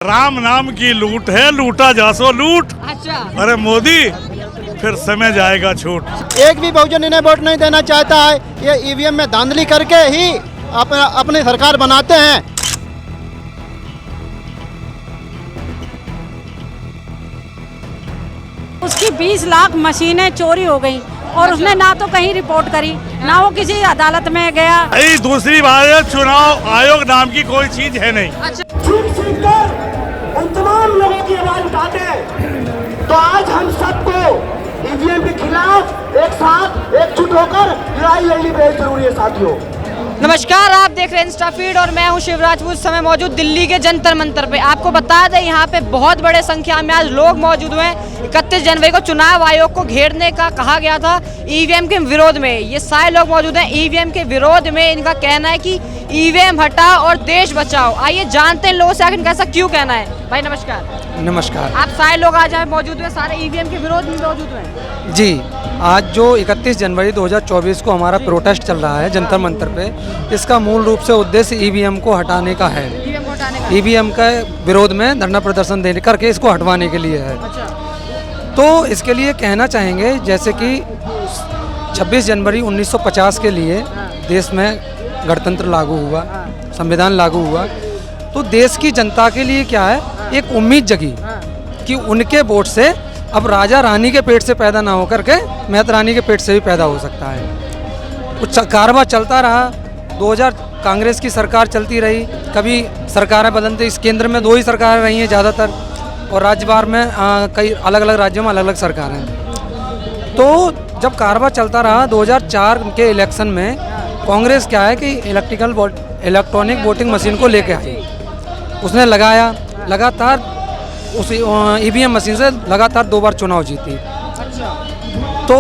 राम नाम की लूट है, लूटा जा सो लूट। अच्छा। अरे मोदी फिर समय जाएगा छूट। एक भी बहुजन इन्हें वोट नहीं देना चाहता है। ये ईवीएम में धांधली करके ही अपनी सरकार बनाते हैं। उसकी 20 लाख मशीनें चोरी हो गई और उसने ना तो कहीं रिपोर्ट करी, ना वो किसी अदालत में गया। भाई दूसरी बार चुनाव आयोग नाम की कोई चीज है नहीं। अच्छा। छीन कर उन तमाम लोगों की आवाज उठाते। तो आज हम सबको ईवीएम के खिलाफ एक साथ एकजुट होकर लड़ाई लड़नी बेहद जरूरी है साथियों। नमस्कार, आप देख रहे हैं इंस्टा फीड और मैं हूं शिवराज। उस समय मौजूद दिल्ली के जंतर मंतर पे। आपको बता दें यहाँ पे बहुत बड़े संख्या में आज लोग मौजूद हुए हैं। 31 जनवरी को चुनाव आयोग को घेरने का कहा गया था ईवीएम के विरोध में। ये सारे लोग मौजूद हैं ईवीएम के विरोध में। इनका कहना है कि ईवीएम हटाओ और देश बचाओ। आइए जानते हैं लोगों से आखिर कैसा क्यों कहना है। भाई नमस्कार। नमस्कार। आप सारे लोग आज यहाँ मौजूद हैं, सारे ईवीएम के विरोध में मौजूद हैं। जी, आज जो 31 जनवरी 2024 को हमारा प्रोटेस्ट चल रहा है जंतर मंतर पे, इसका मूल रूप से उद्देश्य ईवीएम को हटाने का है। ईवीएम का विरोध में धरना प्रदर्शन देने करके इसको हटवाने के लिए है। अच्छा। तो इसके लिए कहना चाहेंगे जैसे कि 26 जनवरी 1950 के लिए देश में गणतंत्र लागू हुआ, संविधान लागू हुआ, तो देश की जनता के लिए क्या है, एक उम्मीद जगी कि उनके वोट से अब राजा रानी के पेट से पैदा ना होकर के महत रानी के पेट से भी पैदा हो सकता है। कुछ कारवा चलता रहा। 2000 कांग्रेस की सरकार चलती रही, कभी सरकारें बदलती। इस केंद्र में 2 ही सरकारें रही हैं ज़्यादातर, और राज्यभर में कई अलग अलग राज्यों में अलग अलग सरकारें। तो जब कारवा चलता रहा, 2004 के इलेक्शन में कांग्रेस क्या है कि इलेक्ट्रॉनिक वोटिंग मशीन को लेके आई। उसने लगाया, लगातार उस ईवीएम मशीन से लगातार 2 बार चुनाव जीती। तो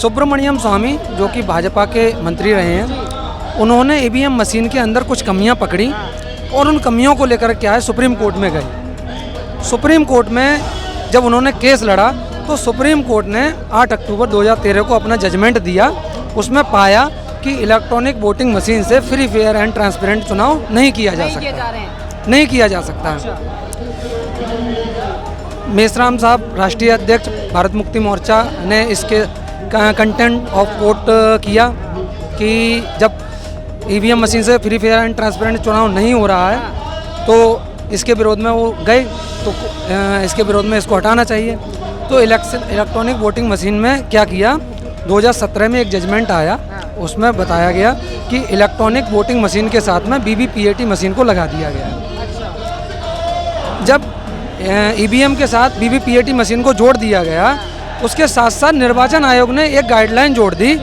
सुब्रमण्यम स्वामी जो कि भाजपा के मंत्री रहे हैं, उन्होंने ईवीएम मशीन के अंदर कुछ कमियां पकड़ी और उन कमियों को लेकर क्या है सुप्रीम कोर्ट में गए। सुप्रीम कोर्ट में जब उन्होंने केस लड़ा तो सुप्रीम कोर्ट ने 8 अक्टूबर 2013 को अपना जजमेंट दिया। उसमें पाया कि इलेक्ट्रॉनिक वोटिंग मशीन से फ्री, फेयर एंड ट्रांसपेरेंट चुनाव नहीं किया जा सकता, नहीं किया जा सकता। मेश्राम साहब राष्ट्रीय अध्यक्ष भारत मुक्ति मोर्चा ने इसके कंटेंट ऑफ कोर्ट किया कि जब ईवीएम मशीन से फ्री, फेयर एंड ट्रांसपेरेंट चुनाव नहीं हो रहा है तो इसके विरोध में वो गए, तो इसके विरोध में इसको हटाना चाहिए। तो इलेक्ट्रॉनिक वोटिंग मशीन में क्या किया, 2017 में एक जजमेंट आया, उसमें बताया गया कि इलेक्ट्रॉनिक वोटिंग मशीन के साथ में वीवीपीएटी मशीन को लगा दिया गया। जब ईवीएम के साथ वीवीपीएटी मशीन को जोड़ दिया गया, उसके साथ साथ निर्वाचन आयोग ने एक गाइडलाइन जोड़ दी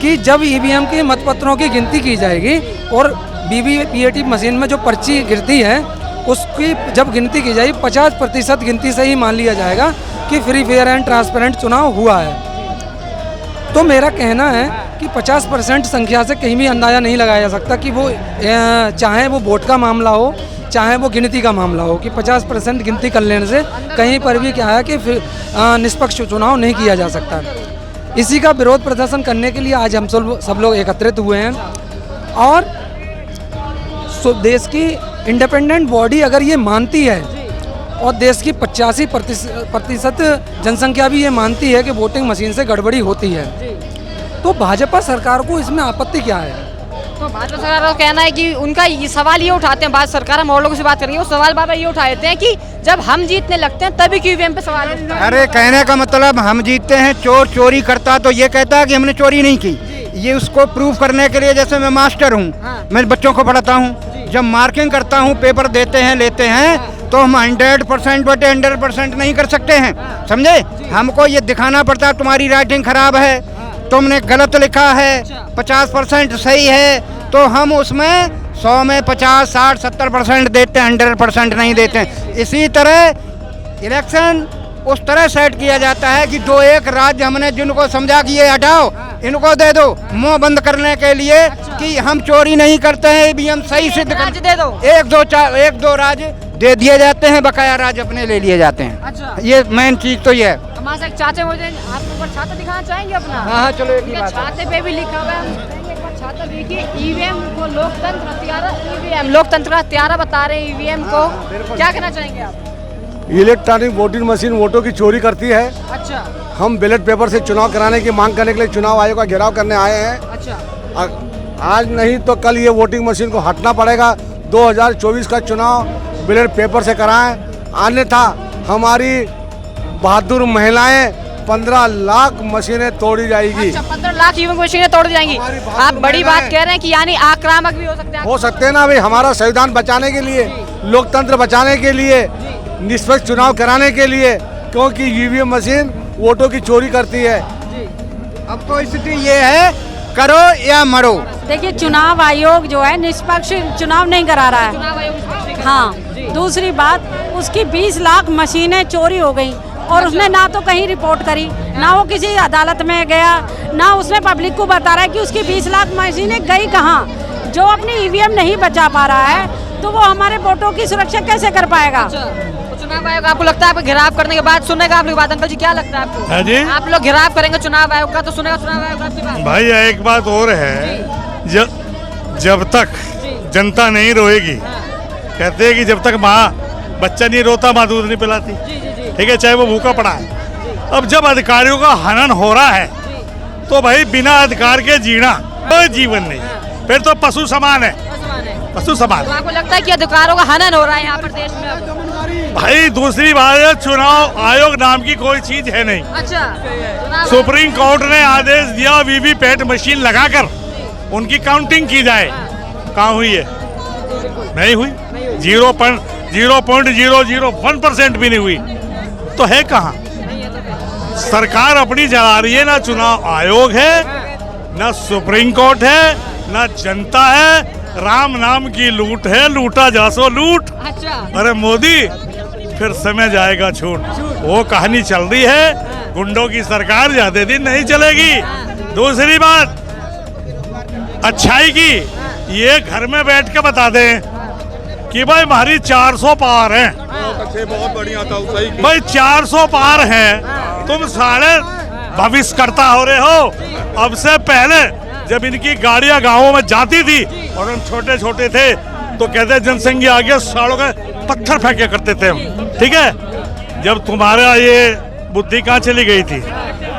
कि जब ईवीएम के मतपत्रों की गिनती की जाएगी और वीवीपीएटी मशीन में जो पर्ची गिरती है उसकी जब गिनती की जाएगी 50% गिनती से ही मान लिया जाएगा कि फ्री, फेयर एंड ट्रांसपेरेंट चुनाव हुआ है। तो मेरा कहना है कि 50% संख्या से कहीं भी अंदाज़ा नहीं लगाया जा सकता कि वो चाहे वो वोट का मामला हो चाहे वो गिनती का मामला हो, कि 50% गिनती कर लेने से कहीं पर भी क्या है कि निष्पक्ष चुनाव नहीं किया जा सकता। इसी का विरोध प्रदर्शन करने के लिए आज हम सब लोग एकत्रित हुए हैं। और देश की इंडिपेंडेंट बॉडी अगर ये मानती है और देश की 85% जनसंख्या भी ये मानती है कि वोटिंग मशीन से गड़बड़ी होती है, तो भाजपा सरकार को इसमें आपत्ति क्या है? तो भाजपा सरकार का कहना है कि उनका ये सवाल ये उठाते हैं, भारत सरकार हम और लोगों से बात करेंगे, वो सवाल बार बार ये उठा देते हैं कि जब हम जीतने लगते हैं तभी क्यों ईवीएम पे सवाल उठता है। अरे कहने का मतलब हम जीतते हैं, चोर चोरी करता तो ये कहता है कि हमने चोरी नहीं की। ये उसको प्रूव करने के लिए, जैसे मैं मास्टर हूँ, मैं बच्चों को पढ़ाता हूँ, जब मार्किंग करता हूँ, पेपर देते हैं, लेते हैं, तो हम 100% बटे 100% नहीं कर सकते हैं, समझे। हमको ये दिखाना पड़ता है तुम्हारी राइटिंग खराब है, तुमने गलत लिखा है, 50% सही है, तो हम उसमें 100 में 50, 60, 70% देते हैं, 100% नहीं देते हैं। इसी तरह इलेक्शन उस तरह सेट किया जाता है कि जो एक राज्य हमने जिनको समझा कि ये हटाओ, इनको दे दो, मुंह बंद करने के लिए कि हम चोरी नहीं करते हैं, ईवीएम सही सिद्ध कर दे दो। 1-2 राज्य दे दिए जाते हैं, बकाया राज्य अपने ले लिए जाते हैं। अच्छा। ये मेन चीज तो ये है। हमारे साथ चाचा मुझे आपको ऊपर छाता दिखाना चाहेंगे अपना? हाँ चलो एक ही बात है। छाते पे भी लिखा हुआ है, हम कहेंगे एक बार छाता देखिए, ईवीएम को लोकतंत्र हत्यारा, ईवीएम लोकतंत्र का हत्यारा बता रहे हैं ईवीएम को। क्या कहना चाहेंगे आप? इलेक्ट्रॉनिक वोटिंग मशीन वोटों की चोरी करती है। अच्छा हम बैलेट पेपर से चुनाव कराने की मांग करने के लिए चुनाव आयोग का घेराव करने आए हैं। अच्छा आज नहीं तो कल ये वोटिंग मशीन को हटना पड़ेगा। 2024 का चुनाव बैलेट पेपर से कराएं, अन्यथा हमारी बहादुर महिलाएं 15 लाख मशीनें तोड़ी जाएगी। अच्छा 15 लाख ईवीएम मशीनें तोड़ दी जाएंगी। आप बड़ी बात कह रहे हैं कि यानी आक्रामक भी हो सकते हैं। हो सकते हैं ना भाई, हमारा संविधान बचाने के लिए, लोकतंत्र बचाने के लिए, निष्पक्ष चुनाव कराने के लिए, क्योंकि ईवीएम मशीन वोटों की चोरी करती है। अब तो स्थिति ये है, करो या मरो। देखिए चुनाव आयोग जो है निष्पक्ष चुनाव नहीं करा रहा है। चुनाव आयोग निष्पक्ष नहीं कर रहा है। हाँ, दूसरी बात उसकी 20 लाख मशीनें चोरी हो गई और उसने ना तो कहीं रिपोर्ट करी, ना वो किसी अदालत में गया, ना उसने पब्लिक को बता रहा है कि उसकी 20 लाख मशीनें गई कहाँ। जो अपनी ईवीएम नहीं बचा पा रहा है तो वो हमारे वोटों की सुरक्षा कैसे कर पाएगा? तो चुनाव आयोग आपको लगता है घेराव करने के बाद सुनेगा आप लोग बात? अंकल जी क्या लगता है आपको? हाँ जी, आप लोग घेराव करेंगे चुनाव आयोग का तो सुनेगा चुनाव आयोग आपकी बात? भाई एक बात और है, जब तक जनता नहीं रोएगी, कहते हैं कि जब तक माँ बच्चा नहीं रोता माँ दूध नहीं पिलाती, ठीक है, चाहे वो भूखा पड़ा है। अब जब अधिकारियों का हनन हो रहा है तो भाई बिना अधिकार के जीना कोई जीवन नहीं, फिर तो पशु समान है, पशु समान। तो आपको लगता है कि अधिकारों का हनन हो रहा है यहाँ पर देश में अब? भाई दूसरी बात है, चुनाव आयोग नाम की कोई चीज है नहीं। अच्छा सुप्रीम कोर्ट ने आदेश दिया वीवीपैट मशीन लगाकर उनकी काउंटिंग की जाए, कहाँ हुई है? नहीं हुई। 0.001% भी नहीं हुई, तो है कहाँ? सरकार अपनी चला रही है, ना चुनाव आयोग है, ना सुप्रीम कोर्ट है, ना जनता है। राम नाम की लूट है, लूटा जा सो लूट। अच्छा अरे मोदी फिर समय जाएगा छूट, वो कहानी चल रही है। गुंडों की सरकार ज्यादा दिन नहीं चलेगी। दूसरी बात अच्छाई की, ये घर में बैठ के बता दें कि भाई हमारी 400 पार है, बहुत बढ़िया था, सही भाई 400 पार है, तुम साढ़े भविष्य करता हो रहे हो। अब से पहले जब इनकी गाड़ियां गांवों में जाती थी और हम छोटे छोटे थे तो कहते जनसंघ आगे सालों के पत्थर फेंके करते थे हम, ठीक है। जब तुम्हारा ये बुद्धि कहाँ चली गई थी?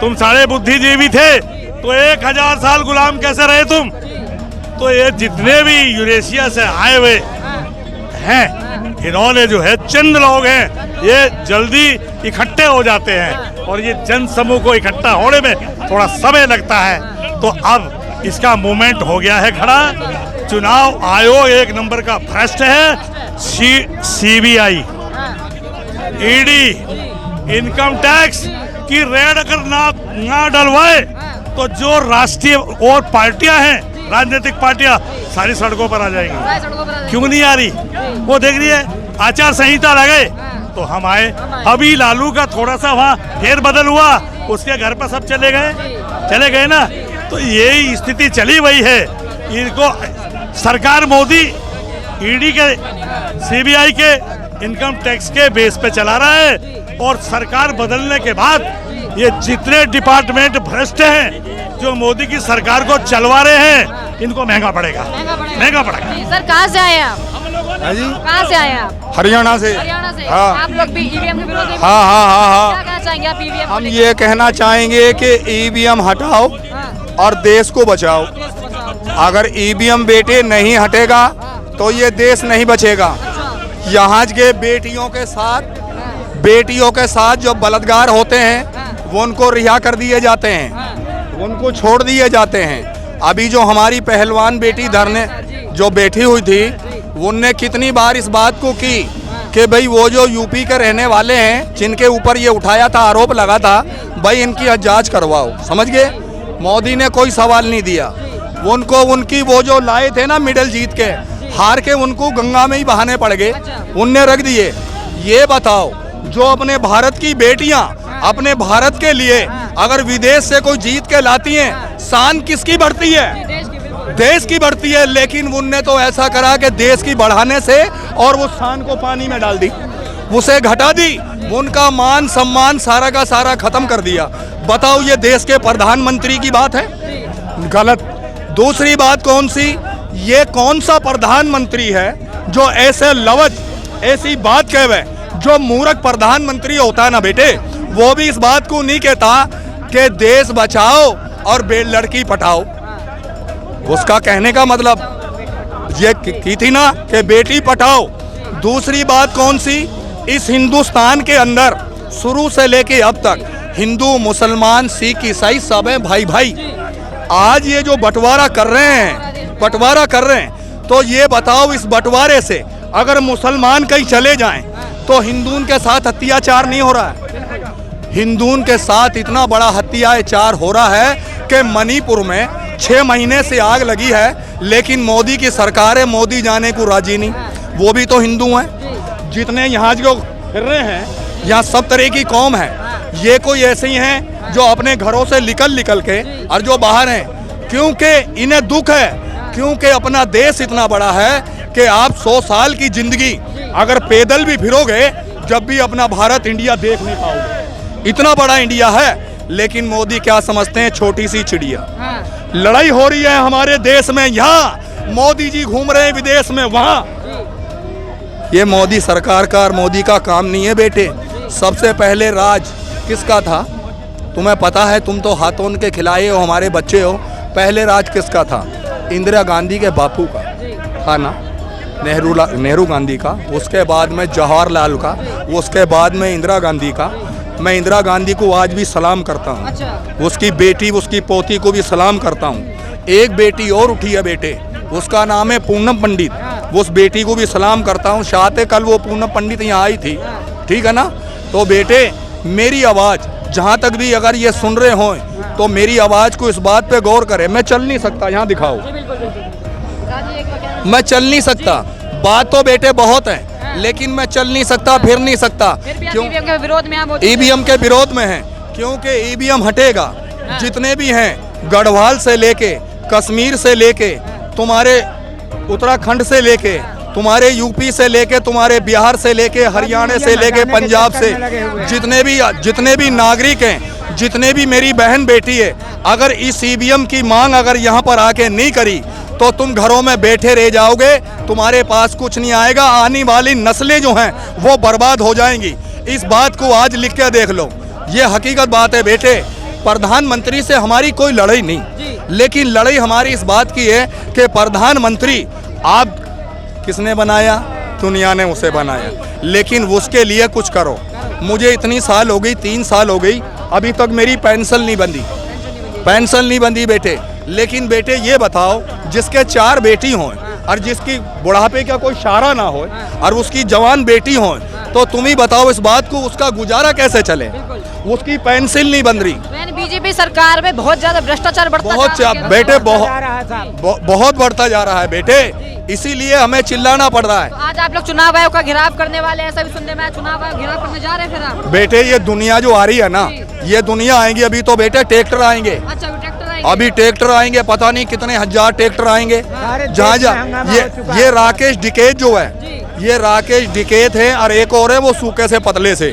तुम सारे बुद्धिजीवी थे तो 1000 साल गुलाम कैसे रहे तुम? तो ये जितने भी यूरेशिया से आए हुए हैं, इन्होंने जो है चंद लोग हैं, ये जल्दी इकट्ठे हो जाते हैं और ये जन समूह को इकट्ठा होने में थोड़ा समय लगता है। तो अब इसका मूवमेंट हो गया है खड़ा। चुनाव आयोग एक नंबर का भ्रष्ट है। सीबीआई, ईडी, इनकम टैक्स की रेड अगर ना डलवाए तो जो राष्ट्रीय और पार्टियां हैं, राजनीतिक पार्टियां, सारी सड़कों पर आ जाएंगी। क्यों नहीं आ रही? वो देख रही है आचार संहिता लगे तो हम आए। अभी लालू का थोड़ा सा वहाँ फेर बदल हुआ, उसके घर पर सब चले गए ना। तो यही स्थिति चली हुई है। इनको सरकार मोदी ईडी के, सीबीआई के, इनकम टैक्स के बेस पे चला रहा है और सरकार बदलने के बाद ये जितने डिपार्टमेंट भ्रष्ट हैं जो मोदी की सरकार को चलवा रहे हैं, इनको महंगा पड़ेगा। सर कहाँ से आए आप? कहाँ से आए हैं आप? हरियाणा से। हरियाणा से। हाँ। आप लोग भी ईवीएम के विरोधी? हाँ। क्या कहना चाहेंगे आप ईवीएम? हम ये कहना चाहेंगे कि ईवीएम हटाओ और देश को बचाओ। अगर ईवीएम बेटे नहीं हटेगा तो ये देश नहीं बचेगा। यहाँ के बेटियों के साथ जो बलात्कार होते हैं वो उनको रिहा कर दिए जाते हैं, उनको छोड़ दिए जाते हैं। अभी जो हमारी पहलवान बेटी धरने जो बैठी हुई थी, उनने कितनी बार इस बात को की कि भाई वो जो यूपी के रहने वाले हैं जिनके ऊपर ये उठाया था, आरोप लगा था, भाई इनकी जांच करवाओ। समझ गए? मोदी ने कोई सवाल नहीं दिया। उनको उनकी वो जो लाए थे ना मेडल जीत के, हार के उनको गंगा में ही बहाने पड़ गए, उनने रख दिए। ये बताओ, जो अपने भारत की बेटियां अपने भारत के लिए अगर विदेश से कोई जीत के लाती हैं, शान किसकी बढ़ती है? देश की बढ़ती है। लेकिन उनने तो ऐसा करा कि देश की बढ़ाने से और वो शान को पानी में डाल दी। उसे घटा दी, उनका मान सम्मान सारा का सारा खत्म कर दिया। बताओ ये देश के प्रधानमंत्री की बात है? गलत। दूसरी बात कौन सी, ये कौन सा प्रधानमंत्री है जो ऐसे लवज ऐसी बात कहवे? जो मूर्ख प्रधानमंत्री होता है ना बेटे, वो भी इस बात को नहीं कहता कि देश बचाओ और लड़की पटाओ। उसका कहने का मतलब ये की थी ना कि बेटी पटाओ। दूसरी बात कौन सी, इस हिंदुस्तान के अंदर शुरू से लेके अब तक हिंदू मुसलमान सिख ईसाई सब हैं भाई भाई। आज ये जो बंटवारा कर रहे हैं, तो ये बताओ इस बंटवारे से अगर मुसलमान कहीं चले जाएं तो हिंदुओं के साथ अत्याचार नहीं हो रहा है? हिंदुओं के साथ इतना बड़ा अत्याचार हो रहा है कि मणिपुर में 6 महीने से आग लगी है, लेकिन मोदी की सरकार है, मोदी जाने को राजी नहीं। वो भी तो हिंदू हैं। जितने यहाँ जो फिर रहे हैं, यहाँ सब तरह की कौम है। ये कोई ऐसे ही हैं जो अपने घरों से निकल के और जो बाहर हैं, क्योंकि इन्हें दुख है, क्योंकि अपना देश इतना बड़ा है कि आप 100 साल की जिंदगी अगर पैदल भी फिरोगे, जब भी अपना भारत इंडिया देख नहीं पाओगे। इतना बड़ा इंडिया है, लेकिन मोदी क्या समझते हैं? छोटी सी चिड़िया। लड़ाई हो रही है हमारे देश में, यहाँ मोदी जी घूम रहे हैं विदेश में, वहाँ। ये मोदी सरकार का और मोदी का काम नहीं है बेटे। सबसे पहले राज किसका था तुम्हें पता है? तुम तो हाथों के खिलाए हो, हमारे बच्चे हो। पहले राज किसका था? इंदिरा गांधी के बापू का था ना, नेहरू गांधी का। उसके बाद में जवाहरलाल का, उसके बाद में इंदिरा गांधी का। मैं इंदिरा गांधी को आज भी सलाम करता हूँ। अच्छा। उसकी बेटी, उसकी पोती को भी सलाम करता हूँ। एक बेटी और उठी है बेटे, उसका नाम है पूनम पंडित। उस बेटी को भी सलाम करता हूँ। शायद कल वो पूनम पंडित यहाँ आई थी, ठीक है ना? तो बेटे मेरी आवाज़ जहाँ तक भी अगर ये सुन रहे हो तो मेरी आवाज़ को इस बात पे गौर करें। मैं चल नहीं सकता, यहाँ दिखाओ, मैं चल नहीं सकता। बात तो बेटे बहुत है, लेकिन मैं चल नहीं सकता, फिर नहीं सकता। क्यों? ईवीएम के विरोध में आप ईवीएम के विरोध में है, क्योंकि ईवीएम हटेगा। जितने भी हैं, गढ़वाल से लेके, कश्मीर से लेके, तुम्हारे उत्तराखंड से लेके, तुम्हारे यूपी से लेके, तुम्हारे बिहार से लेके, हरियाणा से लेके, पंजाब से, जितने भी नागरिक हैं, जितने भी मेरी बहन बेटी है, अगर इस ईवीएम की मांग अगर यहाँ पर आके नहीं करी तो तुम घरों में बैठे रह जाओगे, तुम्हारे पास कुछ नहीं आएगा। आने वाली नस्लें जो हैं वो बर्बाद हो जाएंगी। इस बात को आज लिख के देख लो, ये हकीकत बात है बेटे। प्रधानमंत्री से हमारी कोई लड़ाई नहीं, लेकिन लड़ाई हमारी इस बात की है कि प्रधानमंत्री आप किसने बनाया? दुनिया ने उसे बनाया, लेकिन उसके लिए कुछ करो। मुझे इतनी साल हो गई, 3 साल हो गई, अभी तक मेरी पेंशन नहीं बंधी बेटे। लेकिन बेटे ये बताओ, जिसके 4 बेटी हों और जिसकी बुढ़ापे का कोई इशारा ना हो और उसकी जवान बेटी हो, तो तुम ही बताओ इस बात को, उसका गुजारा कैसे चले? उसकी पेंसिल नहीं बन रही। बीजेपी सरकार में बहुत ज्यादा भ्रष्टाचार बहुत बढ़ता जा रहा है बेटे, इसीलिए हमें चिल्लाना पड़ रहा है। तो आज आप लोग चुनाव आयोग का घेराव करने वाले हैं, ऐसा भी सुनने में, चुनाव आयोग घेराव करने जा रहे हैं फिर आप? बेटे ये दुनिया जो आ रही है ना, ये दुनिया आएंगी। अभी तो बेटे ट्रैक्टर आएंगे। अच्छा, ट्रैक्टर आएंगे? अभी ट्रैक्टर आएंगे, पता नहीं कितने हजार ट्रैक्टर आएंगे। जहाँ ये राकेश डिकेत जो है, ये राकेश डिकेत है, और एक और है वो सूखे से पतले से,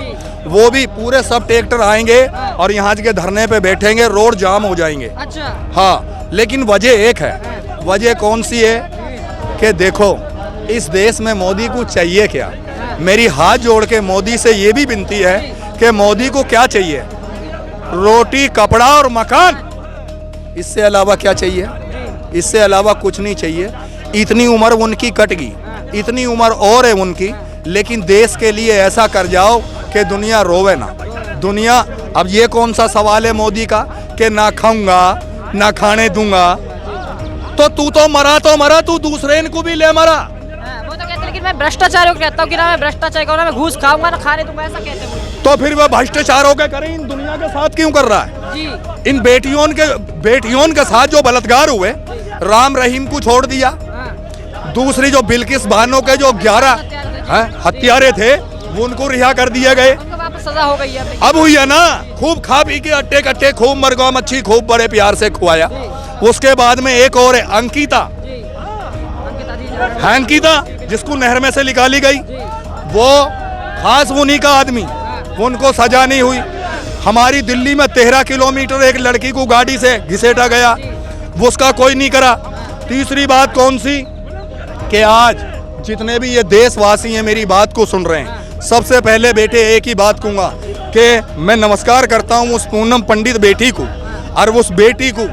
वो भी पूरे सब ट्रैक्टर आएंगे और यहाँ के धरने पे बैठेंगे, रोड जाम हो जाएंगे। अच्छा। हाँ, लेकिन वजह एक है। वजह कौन सी है कि देखो इस देश में मोदी को चाहिए क्या? मेरी हाथ जोड़ के मोदी से ये भी विनती है कि मोदी को क्या चाहिए? रोटी, कपड़ा और मकान। इससे अलावा क्या चाहिए? इससे अलावा कुछ नहीं चाहिए। इतनी उम्र उनकी कट गई, इतनी उम्र और है उनकी, लेकिन देश के लिए ऐसा कर जाओ कि दुनिया रोवे ना। दुनिया, अब ये कौन सा सवाल है मोदी का कि ना खाऊंगा ना खाने दूंगा? तो तू तो मरा, तू दूसरे इनको भी ले मरा। वो तो कहते हैं, लेकिन मैं भ्रष्टाचार कहता हूँ कि ना मैं भ्रष्टाचार करूँ, मैं घूस खाऊंगा ना खाने दूंगा, ऐसा कहते हैं। तो फिर वह भ्रष्टाचार होकर करे, इन दुनिया के साथ क्यों कर रहा है? जी। इन बेटियों के साथ जो बलात्कार हुए, राम रहीम को छोड़ दिया। दूसरी जो बिल्किस बानो के जो 11 हत्यारे थे, वो उनको रिहा कर दिए गए। सजा हो गई है अब हुई है ना, खूब खा पी के अट्टे कट्टे, खूब मरगा मच्छी खूब बड़े प्यार से खुआया। उसके बाद में एक और है अंकिता, जिसको नहर में से निकाली गई, वो खास उन्हीं का आदमी, उनको सजा नहीं हुई। हमारी दिल्ली में 13 किलोमीटर एक लड़की को गाड़ी से घिसेटा गया, वो उसका कोई नहीं करा। तीसरी बात कौन सी कि आज जितने भी ये देशवासी हैं मेरी बात को सुन रहे हैं, सबसे पहले बेटे एक ही बात कहूँगा कि मैं नमस्कार करता हूँ उस पूनम पंडित बेटी को, और उस बेटी को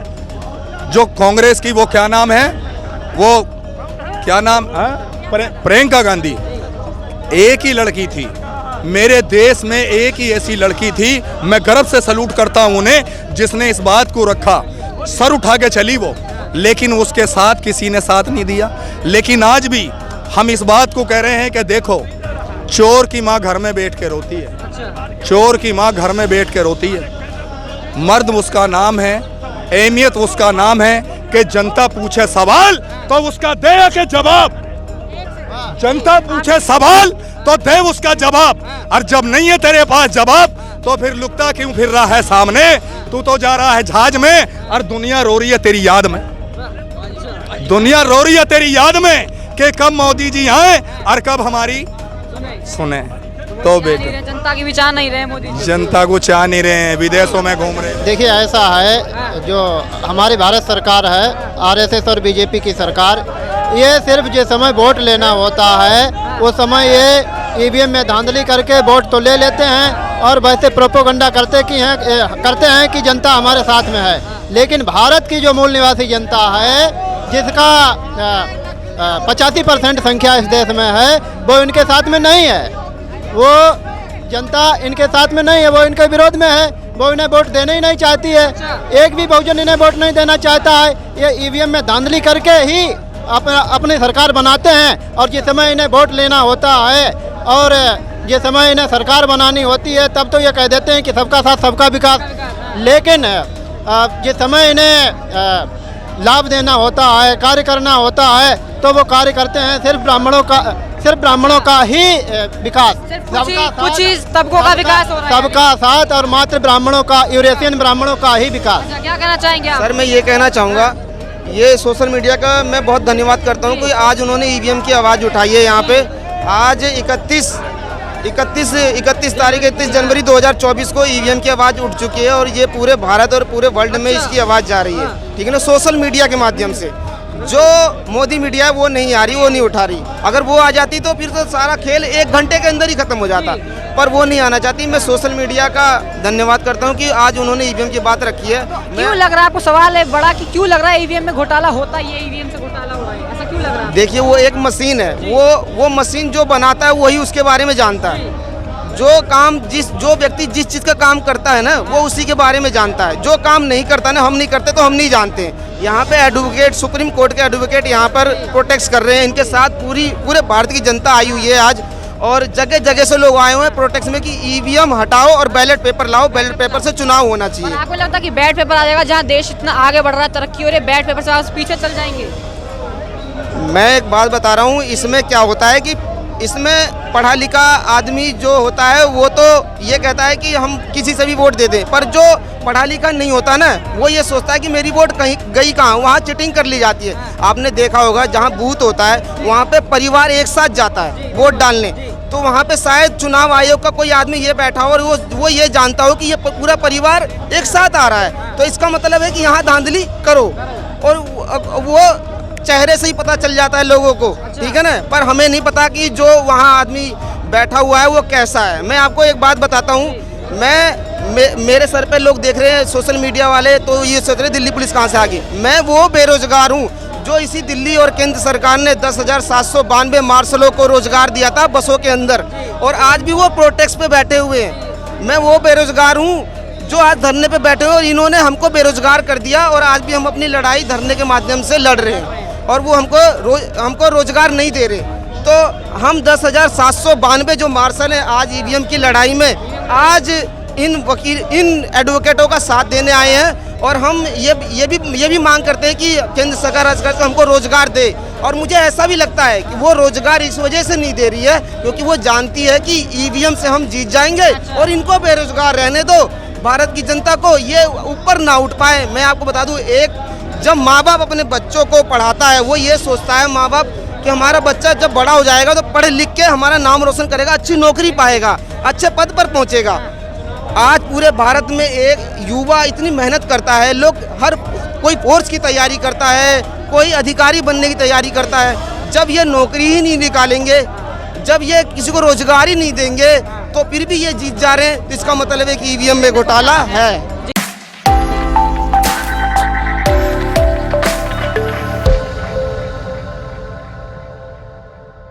जो कांग्रेस की, वो क्या नाम है, वो क्या नाम, प्रियंका गांधी। एक ही लड़की थी मेरे देश में, एक ही ऐसी लड़की थी, मैं गर्व से सलूट करता हूं उन्हें, जिसने इस बात को रखा, सर उठा के चली वो, लेकिन उसके साथ किसी ने साथ नहीं दिया। लेकिन आज भी हम इस बात को कह रहे हैं कि देखो, चोर की माँ घर में बैठ के रोती है, चोर की माँ घर में बैठ के रोती है। मर्द उसका नाम है, अहमियत उसका नाम है कि जनता पूछे सवाल तो उसका दे के जवाब, जनता पूछे सवाल तो दे उसका जवाब, और जब नहीं है तेरे पास जवाब तो फिर लुकता क्यों फिर रहा है सामने, तू तो जा रहा है जहाज में और दुनिया रो रही है तेरी याद में, दुनिया रो रही है तेरी याद में कि कब मोदी जी आए और कब हमारी सुने। तो बेटे जनता की भी चाह नहीं रहे मोदी जी, जनता को चाह नहीं रहे हैं, विदेशों में घूम रहे हैं। देखिए ऐसा है, जो हमारी भारत सरकार है, आरएसएस और बीजेपी की सरकार, ये सिर्फ जिस समय वोट लेना होता है उस समय ये ईवीएम में धांधली करके वोट तो ले लेते हैं और वैसे प्रोपोगंडा करते हैं कि जनता हमारे साथ में है। लेकिन भारत की जो मूल निवासी जनता है, जिसका 85% संख्या इस देश में है, वो इनके साथ में नहीं है, वो जनता इनके साथ में नहीं है, वो इनके विरोध में है, वो इन्हें वोट देना ही नहीं चाहती है। एक भी बहुजन इन्हें वोट नहीं देना चाहता है। ये ईवीएम में धांधली करके ही अपनी सरकार बनाते हैं, और जिस समय इन्हें वोट लेना होता है और जिस समय इन्हें सरकार बनानी होती है तब तो ये कह देते हैं कि सबका साथ सबका विकास, लेकिन जिस समय इन्हें लाभ देना होता है, कार्य करना होता है, तो वो कार्य करते हैं सिर्फ ब्राह्मणों का ही विकास, कुछ ही तबकों का विकास हो रहा है, सबका साथ और मात्र ब्राह्मणों का, यूरेशियन ब्राह्मणों का ही विकास। क्या कहना चाहेंगे आप? सर मैं ये कहना चाहूँगा, ये सोशल मीडिया का मैं बहुत धन्यवाद करता हूँ कि आज उन्होंने ईवीएम की आवाज़ उठाई है यहाँ पे। आज 31 तारीख 31 जनवरी 2024 को ईवीएम की आवाज़ उठ चुकी है, और ये पूरे भारत और पूरे वर्ल्ड में इसकी आवाज़ जा रही है, ठीक है ना, सोशल मीडिया के माध्यम से। जो मोदी मीडिया है वो नहीं आ रही, वो नहीं उठा रही। अगर वो आ जाती तो फिर तो सारा खेल 1 घंटे के अंदर ही खत्म हो जाता, पर वो नहीं आना चाहती। मैं सोशल मीडिया का धन्यवाद करता हूँ कि आज उन्होंने ईवीएम की बात रखी है। क्यों लग रहा है आपको, सवाल है बड़ा, कि क्यों लग रहा है ईवीएम में घोटाला होता है, ये ईवीएम से घोटाला हुआ है, ऐसा क्यों लग रहा है? देखिए, वो एक मशीन है, वो मशीन जो बनाता है वही उसके बारे में जानता है। जो व्यक्ति जिस चीज़ का काम करता है ना, वो उसी के बारे में जानता है। जो काम नहीं करता ना, हम नहीं करते तो हम नहीं जानते। यहाँ पे एडवोकेट, सुप्रीम कोर्ट के एडवोकेट यहाँ पर प्रोटेक्ट कर रहे हैं, इनके साथ पूरे भारत की जनता आई हुई है आज, और जगह जगह से लोग आए हुए हैं प्रोटेक्ट में कि ईवीएम हटाओ और बैलेट पेपर लाओ, बैलेट पेपर से चुनाव होना चाहिए। आपको लगता है कि बैलेट पेपर आ जाएगा, जहाँ देश इतना आगे बढ़ रहा है, तरक्की हो रही है, बैलेट पेपर से आप पीछे चल जाएंगे? मैं एक बात बता रहा हूँ, इसमें क्या होता है कि इसमें पढ़ा लिखा आदमी जो होता है वो तो ये कहता है कि हम किसी से भी वोट दे दें, पर जो पढ़ा लिखा नहीं होता ना, वो ये सोचता है कि मेरी वोट कहीं गई कहाँ, वहाँ चीटिंग कर ली जाती है। आपने देखा होगा, जहाँ बूथ होता है वहाँ पे परिवार एक साथ जाता है वोट डालने, तो वहाँ पे शायद चुनाव आयोग का कोई आदमी ये बैठा हो और वो ये जानता हो कि ये पूरा परिवार एक साथ आ रहा है, तो इसका मतलब है कि यहाँ धांधली करो, और वो चेहरे से ही पता चल जाता है लोगों को, ठीक है ना। पर हमें नहीं पता कि जो वहाँ आदमी बैठा हुआ है वो कैसा है। मैं आपको एक बात बताता हूँ, मेरे सर पे लोग देख रहे हैं सोशल मीडिया वाले, तो ये सोच रहे दिल्ली पुलिस कहाँ से आ गई। मैं वो बेरोजगार हूँ जो इसी दिल्ली और केंद्र सरकार ने 10,792 मार्शलों को रोजगार दिया था बसों के अंदर, और आज भी वो प्रोटेक्ट पे बैठे हुए हैं। मैं वो बेरोजगार हूँ जो आज धरने पे बैठे हुए, और इन्होंने हमको बेरोजगार कर दिया, और आज भी हम अपनी लड़ाई धरने के माध्यम से लड़ रहे हैं, और वो हमको रोजगार नहीं दे रहे। तो हम 10,792 जो मार्शल हैं आज ईवीएम की लड़ाई में, आज इन एडवोकेटों का साथ देने आए हैं, और हम ये भी मांग करते हैं कि केंद्र सरकार हमको रोजगार दे। और मुझे ऐसा भी लगता है कि वो रोजगार इस वजह से नहीं दे रही है क्योंकि वो जानती है कि ईवीएम से हम जीत जाएंगे, और इनको बेरोजगार रहने दो, भारत की जनता को ये ऊपर ना उठ पाए। मैं आपको बता दूं, जब माँ बाप अपने बच्चों को पढ़ाता है, वो ये सोचता है माँ बाप कि हमारा बच्चा जब बड़ा हो जाएगा तो पढ़ लिख के हमारा नाम रोशन करेगा, अच्छी नौकरी पाएगा, अच्छे पद पर पहुंचेगा। आज पूरे भारत में एक युवा इतनी मेहनत करता है, लोग हर कोई फोर्स की तैयारी करता है, कोई अधिकारी बनने की तैयारी करता है। जब ये नौकरी ही नहीं निकालेंगे, जब ये किसी को रोजगार ही नहीं देंगे, तो फिर भी ये जीत जा रहे हैं, तो इसका मतलब है कि ईवीएम में घोटाला है।